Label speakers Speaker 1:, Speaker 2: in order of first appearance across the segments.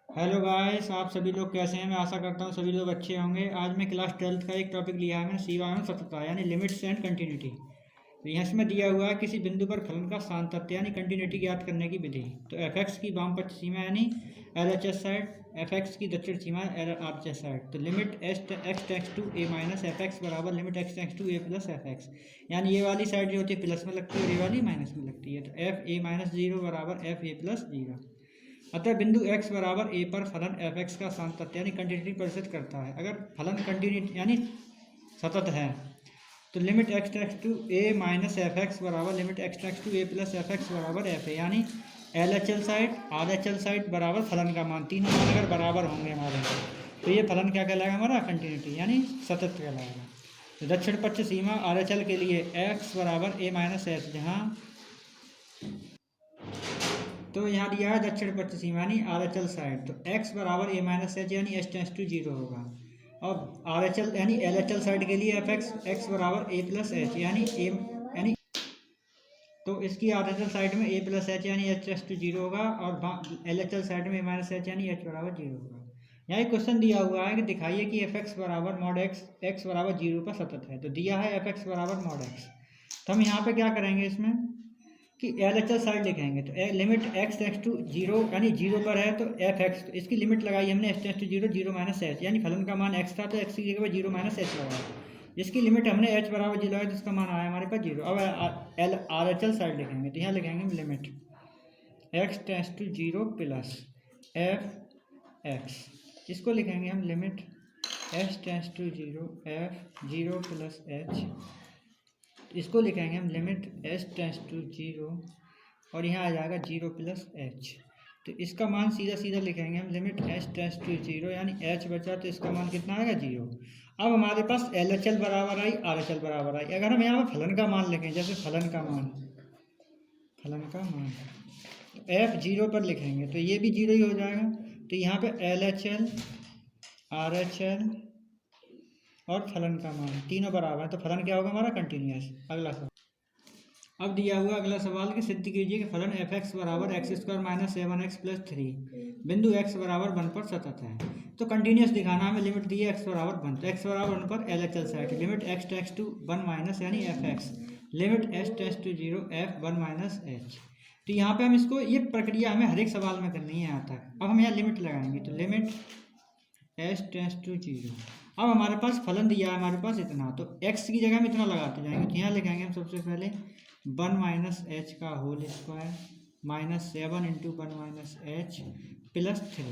Speaker 1: Hello guys, आप सभी लोग कैसे हैं। मैं आशा करता हूँ सभी लोग अच्छे होंगे। आज मैं क्लास 12th का एक टॉपिक लिया है मैंने, सीमा एवं सततता यानी लिमिट्स एंड कंटिन्यूटी। तो यहाँ इसमें दिया हुआ है किसी बिंदु पर फलन का सांतत्य यानी कंटिन्यूटी ज्ञात करने की विधि। तो एफ एक्स की वामपक्ष सीमा यानी L H S side, F X की दक्षिण सीमा L R H S side. तो limit x tends to A minus F x बराबर limit x tends to A plus F X, यानी ये वाली साइड जो होती है प्लस में लगती है और ये वाली माइनस में लगती है। तो एफ ए माइनस जीरो बराबर एफ ए प्लस जीरो। अतः बिंदु x बराबर a पर फलन एफ एक्स का सांतत्य यानी कंटिन्यूटी प्रदर्शित करता है। अगर फलन कंटिन्यूटी यानी सतत है तो limit x tends to a minus F x बराबर limit x tends to a plus F x बराबर एफ है, यानी L H L side R H L side बराबर फलन का मान, तीनों मान अगर बराबर होंगे हमारे तो ये फलन क्या कहलाएगा हमारा, कंटिन्यूटी यानी सतत कहलाएगा। तो दक्षिण पक्ष सीमा आर एच एल के लिए x बराबर a माइनस एच, जहाँ तो यहाँ दिया है दक्षिण पक्ष सीमा यानी आर एच एल साइड। तो x बराबर ए माइनस एच यानी एच टेंस टू जीरो होगा। और आर एच एल यानी एल एच एल साइड के लिए एफ एक्स एक्स बराबर ए प्लस एच यानी ए यानी, तो इसकी आर एच एल साइड में ए प्लस एच यानी एच टेंस टू जीरो होगा और एल एच एल साइड में ए माइनस एच यानी एच बराबर जीरो होगा। यहाँ एक क्वेश्चन दिया हुआ है कि दिखाइए कि एफ एक्स बराबर मॉड एक्स एक्स बराबर जीरो पर सतत है। तो दिया है एफ एक्स बराबर मॉड एक्स, तो हम यहाँ पे क्या करेंगे इसमें कि एल एच एल साइड लिखेंगे। तो limit x tends to zero यानी जीरो पर है तो एफ एक्स, तो इसकी लिमिट लगाई हमने h tends to zero zero minus h, यानी फलन का मान एक्स था तो एक्स की जगह जीरो माइनस एच लगाया। इसकी लिमिट हमने एच बराबर जीरो लगाई तो इसका मान आया हमारे पास जीरो। अब L R H L side लिखेंगे तो यहाँ लिखेंगे limit x tends to zero plus F x, इसको लिखेंगे हम limit H tends to zero f zero plus h, इसको लिखेंगे हम limit h tends to zero और यहाँ आ जाएगा जीरो प्लस एच। तो इसका मान सीधा सीधा लिखेंगे हम limit h tends to zero यानी एच बचा तो इसका मान कितना आएगा, जीरो। अब हमारे पास एल एच एल बराबर आई आर एच एल बराबर आई। अगर हम यहाँ पर फलन का मान लिखें, जैसे फलन का मान एफ जीरो पर लिखेंगे तो ये भी जीरो ही हो जाएगा। तो यहाँ पे L H L R H L और फलन का मान तीनों बराबर है, तो फलन क्या होगा हमारा, कंटिन्यूअस। अगला सवाल, अब दिया हुआ अगला सवाल कि सिद्ध कीजिए कि फलन एफ एक्स बराबर x square minus seven x plus three बिंदु एक्स बराबर वन पर सतत है। तो कंटिन्यूअस दिखाना हमें, लिमिट दी है एक्स बराबर वन, तो एक्स बराबर वन पर L H L side limit x tends to one minus यानी F X limit H tends to zero F one minus H. तो यहाँ पे हम इसको, ये प्रक्रिया हमें हर एक सवाल में करनी है यहाँ तक। अब हम यहाँ लिमिट लगाएंगे तो limit h tends to zero. अब हमारे पास फलन दिया है हमारे पास इतना, तो x की जगह हम इतना लगाते जाएंगे। तो यहाँ लिखेंगे हम सबसे पहले वन माइनस एच का whole square minus seven into one minus h plus three.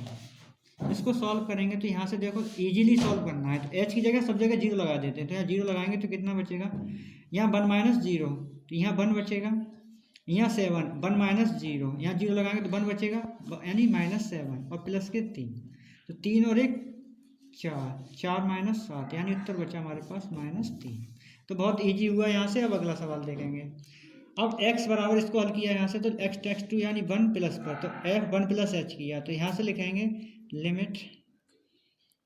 Speaker 1: इसको सॉल्व करेंगे तो यहाँ से देखो इजीली सॉल्व करना है, तो h की जगह सब जगह जीरो लगा देते हैं। तो यहाँ जीरो लगाएंगे तो कितना बचेगा, यहाँ वन माइनस जीरो तो यहाँ वन बचेगा, यहाँ सेवन वन माइनस जीरो, यहाँ जीरो लगाएंगे तो वन बचेगा यानी माइनस सेवन और प्लस के तीन, तो तीन और एक चार, चार माइनस सात यानी उत्तर बचा हमारे पास माइनस तीन। तो बहुत इजी हुआ यहाँ से। अब अगला सवाल देखेंगे। अब x बराबर इसको हल किया यहाँ से तो x टेक्स टू यानी वन प्लस पर, तो f वन प्लस एच किया तो यहाँ से लिखेंगे limit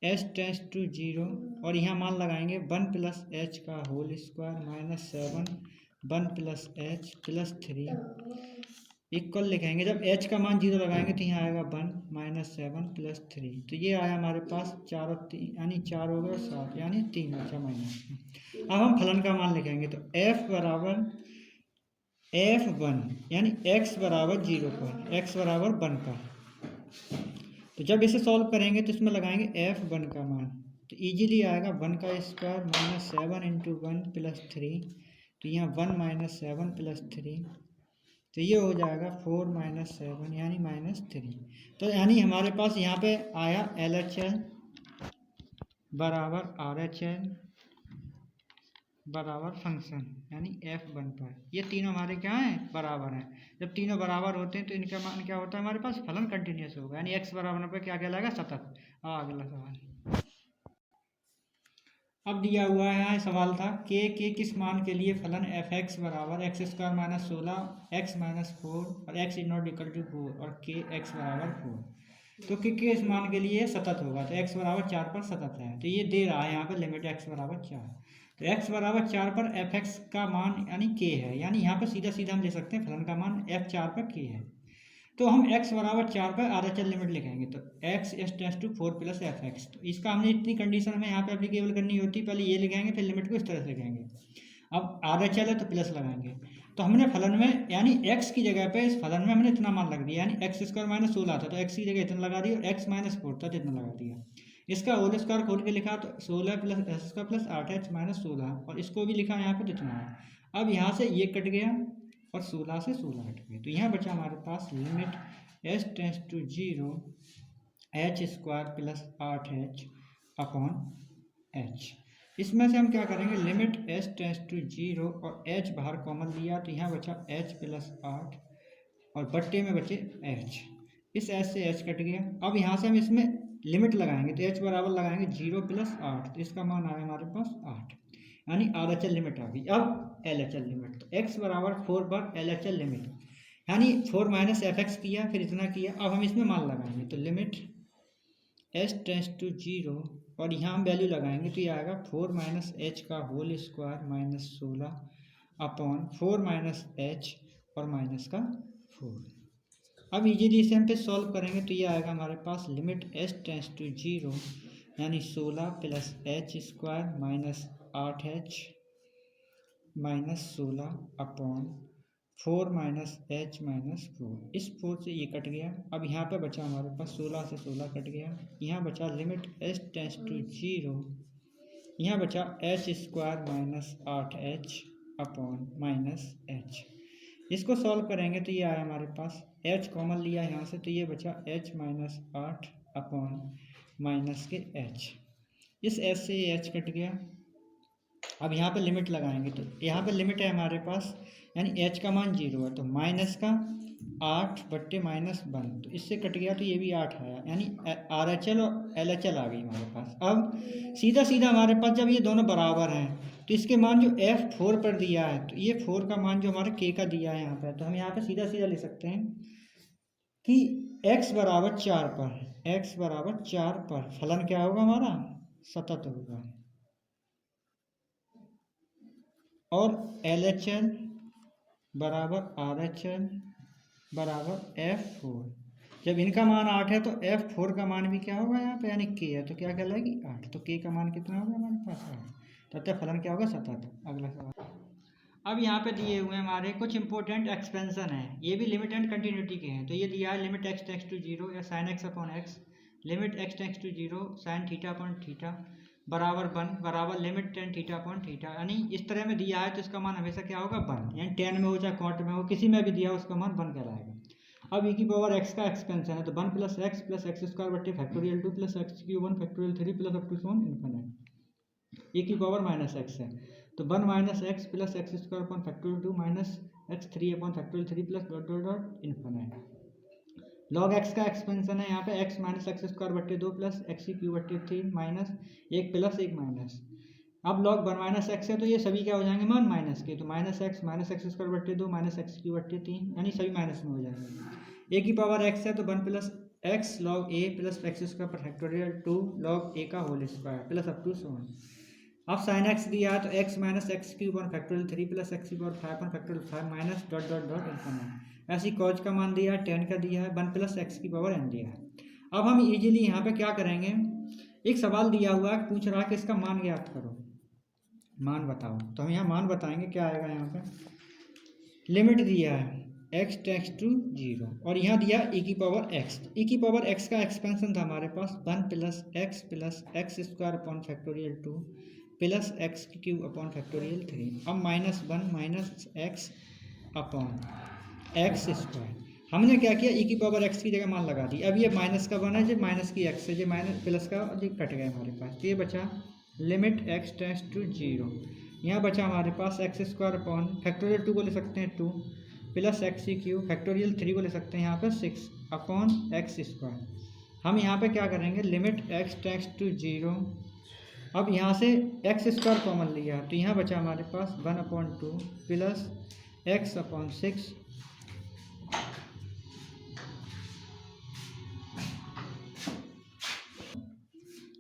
Speaker 1: h tends to zero और यहाँ मान लगाएंगे वन प्लस एच का whole square minus seven one plus h plus three equal लिखेंगे। जब h का मान जीरो लगाएंगे तो यहाँ आएगा one minus seven plus three, तो ये आया हमारे पास चार और तीन यानी चार हो गए सात यानी तीन बचा माइनस। अब हम फलन का मान लिखेंगे तो f बराबर एफ वन यानी x बराबर जीरो पर x बराबर वन पर। तो जब इसे सॉल्व करेंगे तो इसमें लगाएंगे एफ वन का मान, तो इजीली आएगा वन का square minus seven into one plus three, तो यहाँ one minus seven plus three, तो ये हो जाएगा फोर माइनस सेवन यानी माइनस थ्री। तो यानी हमारे पास यहाँ पे आया एल एच एल बराबर आर एच एल बराबर फंक्शन यानी एफ वन पर। ये तीनों हमारे क्या हैं, बराबर हैं। जब तीनों बराबर होते हैं तो इनका मान क्या होता है, हमारे पास फलन कंटिन्यूअस होगा यानी एक्स बराबर पर क्या कहलाएगा, सतत। अगला सवाल, अब दिया हुआ है यहाँ सवाल था के किस मान के लिए फलन एफ एक्स बराबर एक्स स्क्वायर माइनस सोलह एक्स माइनस फोर और x is not equal to four और के एक्स बराबर फोर। तो के इस मान के लिए सतत होगा, तो एक्स बराबर चार पर सतत है। तो ये दे रहा है यहाँ पर लिमिट एक्स बराबर चार, तो एक्स बराबर चार पर एफ एक्स का मान यानी के है, यानी यहाँ पर सीधा सीधा हम ले सकते हैं फलन का मान एफ चार पर के है। तो हम x बराबर 4 पर RHL लिमिट लिखेंगे, तो x एस tends to 4 plus F x. तो इसका हमने इतनी कंडीशन हमें यहाँ पे एप्लीकेबल करनी होती, पहले ये लिखेंगे फिर लिमिट को इस तरह से लिखेंगे। अब RHL है तो प्लस लगाएंगे, तो हमने फलन में यानी x की जगह पे इस फलन में हमने इतना मान लग दिया, यानी एक्स स्क्वायर माइनस 16 था तो x की जगह इतना लगा दिया, और x माइनस 4 था तो इतना लगा दिया। इसका होल स्क्वायर खोल के लिखा तो 16 plus S square plus 8h minus 16, और इसको भी लिखा यहाँ पे तो इतना है। अब यहाँ से ये कट गया और 16 से 16 हट गए, तो यहाँ बचा हमारे पास limit S tends to 0 H square plus 8h upon h। इसमें से हम क्या करेंगे, लिमिट एस टेंस टू 0 और h बाहर कॉमन लिया तो यहाँ बचा h प्लस 8 और बट्टे में बचे h। इस h से h कट गया। अब यहाँ से हम इसमें लिमिट लगाएंगे तो h बराबर लगाएंगे 0 प्लस 8, तो इसका मान आया हमारे पास 8, यानी RHL लिमिट आ गई। अब LHL लिमिट, तो x बराबर 4 पर LHL लिमिट, यानी 4 माइनस एफ एक्स किया फिर इतना किया। अब हम इसमें मान लगाएंगे तो लिमिट एस टेंस टू 0 और यहाँ हम वैल्यू लगाएंगे तो ये आएगा 4 माइनस एच का whole square minus 16 upon 4 minus h और माइनस का 4। अब इजीली इसे हम पे सॉल्व करेंगे तो ये आएगा हमारे पास लिमिट एस टेंस टू 0 यानी 16 plus H square minus 8h minus 16 upon 4 minus H minus 4। इस 4 से ये कट गया। अब यहाँ पे बचा हमारे पास 16 से 16 कट गया। यहाँ बचा लिमिट एस टेंस टू 0, यहाँ बचा H square minus 8h upon minus H. इसको सॉल्व करेंगे तो ये आया हमारे पास, h कॉमन लिया यहाँ से तो ये बचा h माइनस 8 अपॉन माइनस के h। इस h से ये h कट गया। अब यहाँ पे लिमिट लगाएंगे तो यहाँ पे लिमिट है हमारे पास, यानी h का मान 0 है तो माइनस का 8 बट्टे माइनस 1, तो इससे कट गया तो ये भी 8 आया, यानी RHL और LHL आ गई हमारे पास। अब सीधा सीधा हमारे पास जब ये दोनों बराबर हैं तो इसके मान जो F4 पर दिया है तो ये 4 का मान जो हमारे K का दिया है यहाँ पर, तो हम यहाँ पे सीधा सीधा लिख सकते हैं कि x बराबर 4 पर, x बराबर 4 पर फलन क्या होगा हमारा, सतत होगा। और LHL बराबर RHL बराबर F4। जब इनका मान 8 है तो F4 का मान भी क्या होगा यहाँ पे, यानी K है तो क्या कहलाएगी 8, तो K का मान कितना होगा हमारे पास 8, तथा फलन क्या होगा सतत। अगला सवाल, अब यहाँ पे दिए हुए हमारे कुछ इंपॉर्टेंट एक्सपेंशन है, ये भी लिमिट एंड कंटिन्यूटी के हैं। तो ये दिया है लिमिट x टेंस टू 0 या sine x upon x, limit x tends to 0 sine theta upon theta बराबर 1 बराबर limit tan theta upon theta, यानी इस तरह में दिया है तो इसका मान हमेशा क्या होगा 1, यानी टेन में हो चाहे क्वार्टर में हो, किसी में भी दिया हो उसका मान 1 कहलाएगा। अब e की पावर x का एक्सपेंशन है तो 1 प्लस एक्स स्क्वायर बट्टे factorial 2 plus x cube 1 factorial 3 plus up to सोन इन्फिनिट। e की पावर माइनस x है तो 1 minus x plus x square upon factorial 2 minus x 3 upon factorial 3 plus dot dot dot infinite. Log x का expansion है यहाँ पे x minus X square बट्टे 2 plus x cube बट्टे 3 minus 1 plus 1 minus. अब log 1 minus x है तो ये सभी क्या हो जाएंगे मान माइनस के, तो माइनस एक्स स्क्वायर बट्टे 2 माइनस एक्स क्यूब बट्टे 3, यानी सभी माइनस में हो जाएंगे। ए की पावर एक्स है तो 1 plus X log A plus x square पर फैक्टोरियल 2 लॉग ए का whole square plus up to so on. अब साइन एक्स दिया है तो x minus X cube one factorial 3 plus x cube और 5 one factorial 5 minus dot dot dot infinite. ऐसी cos का मान दिया है 10 का दिया है 1 प्लस एक्स की पावर n दिया है। अब हम इजीली यहाँ पे क्या करेंगे, एक सवाल दिया हुआ है पूछ रहा है कि इसका मान ज्ञात करो, मान बताओ, तो हम यहाँ मान बताएंगे क्या आएगा। यहाँ पे लिमिट दिया है x टेंस टू 0 और यहाँ दिया e की पावर x। e की पावर x का एक्सपेंशन था हमारे पास 1 plus x square upon factorial 2 plus x cube upon factorial 3। अब minus 1 minus x upon x square, हमने क्या किया e की पावर x की जगह मान लगा दी। अब ये माइनस का बना है जो माइनस की x है, जो माइनस प्लस का जो कट गया हमारे पास, तो ये बचा लिमिट x टेंस टू 0। यहाँ बचा हमारे पास एक्स स्क्वायर अपॉन फैक्टोरियल 2 को ले सकते हैं 2 प्लस एक्स क्यूब फैक्टोरियल 3 को ले सकते हैं यहाँ पर 6 अपॉन एक्स स्क्वायर। हम यहाँ पे क्या करेंगे लिमिट x टेंस टू 0। अब यहाँ से एक्स स्क्वायर कॉमन लिया तो यहाँ बचा हमारे पास 1/2 प्लस एक्स अपॉन 6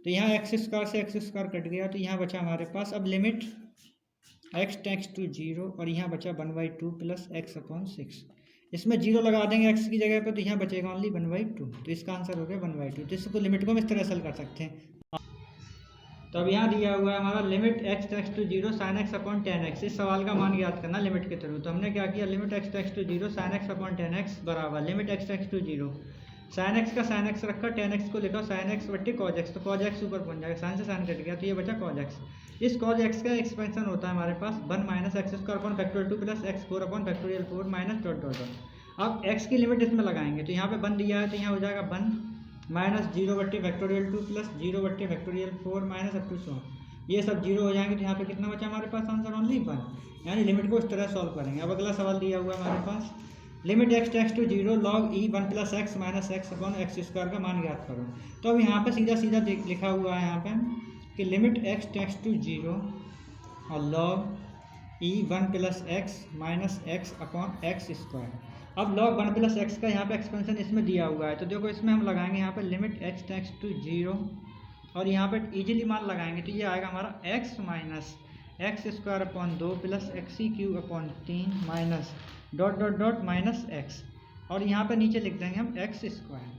Speaker 1: तो यहाँ एक्स स्क्वायर से एक्स स्क्वायर कट गया तो यहाँ बचा हमारे पास अब लिमिट x टेंस टू 0 और यहाँ बचा 1/2 प्लस एक्स अपॉन 6। इसमें जीरो लगा देंगे एक्स की जगह पर, तो यहाँ बचेगा ओनली 1/2। तो इसका आंसर हो गया 1/2। तो इसको लिमिट को हम इस तरह से हल कर सकते हैं। तो अब यहाँ दिया हुआ है हमारा limit x tends to zero sine x upon tan x. इस सवाल का मान ज्ञात करना लिमिट के थ्रू। तो हमने क्या किया, limit x tends to zero sine x upon tan X बराबर limit x tends to zero sine X का साइन एक्स रखा, टेन एक्स को लिखा साइन एक्स बट्टे कॉज एक्स। तो कॉज एक्स ऊपर पहुंच जाएगा, साइन से साइन कट गया तो ये बचा कॉज एक्स। इस कॉज एक्स का एक्सपेंशन होता है हमारे पास 1 minus X square upon factorial 2 plus x 4 upon factorial 4 minus dot dot dot. अब एक्स की लिमिट इसमें लगाएंगे तो यहाँ पे 1 दिया है तो यहाँ हो जाएगा 1 माइनस जीरो बट्टे फैक्टोरियल 2 प्लस जीरो बट्टे फैक्टोरियल 4 माइनस अप टू 100। ये सब जीरो हो जाएंगे तो यहाँ पे कितना बचा हमारे पास आंसर ओनली 1। यानी लिमिट को इस तरह सॉल्व करेंगे। अब अगला सवाल दिया हुआ है हमारे पास, limit x tends to zero log E 1 plus x minus x upon x square का मान ज्ञात करो। तो अब यहाँ पे सीधा सीधा लिखा हुआ है यहाँ पे कि limit x tends to zero और लॉग ई 1 plus x minus x upon x square. अब लॉग 1 प्लस एक्स का यहाँ पे एक्सपेंशन इसमें दिया हुआ है, तो देखो इसमें हम लगाएंगे यहाँ पे limit x tends to zero और यहाँ पे इजीली मान लगाएंगे तो ये आएगा हमारा x minus X square upon 2 plus x cube upon 3 minus dot dot dot minus x, और यहाँ पे नीचे लिख देंगे हम एक्स स्क्वायर।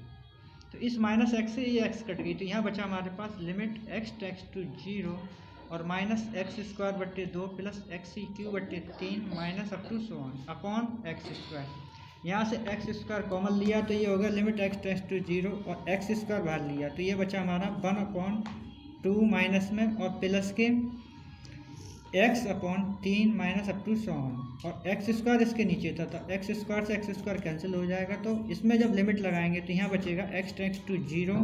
Speaker 1: तो इस माइनस एक्स से ये एक्स कट गई तो यहाँ बचा हमारे पास limit x tends to zero और माइनस एक्स स्क्वायर बट्टे 2 प्लस एक्स क्यूब बट्टे 3 minus up to 100 upon x square. यहाँ से एक्स स्क्वायर कॉमन लिया तो ये हो गया limit x tends to zero और एक्स स्क्वायर बाहर लिया तो ये बचा हमारा 1/2 माइनस में और प्लस के x upon 3 minus up to 100 और एक्स स्क्वायर इसके नीचे था तो एक्स स्क्वायर से एक्स स्क्वायर कैंसिल हो जाएगा। तो इसमें जब लिमिट लगाएंगे तो यहाँ बचेगा x tends to zero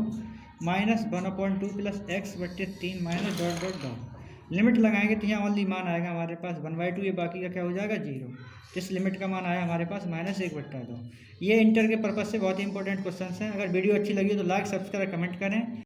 Speaker 1: minus 1/2 plus x बट्टे 3 minus dot dot dot. Limit लगाएंगे तो यहाँ ओनली मान आएगा हमारे पास 1/2, ये बाकी का क्या हो जाएगा 0। इस लिमिट का मान आया हमारे पास -1/2। ये इंटर के पर्पज़ से बहुत ही इंपॉर्टेंट क्वेश्चन हैं। अगर वीडियो अच्छी लगी तो लाइक सब्सक्राइब कमेंट करें।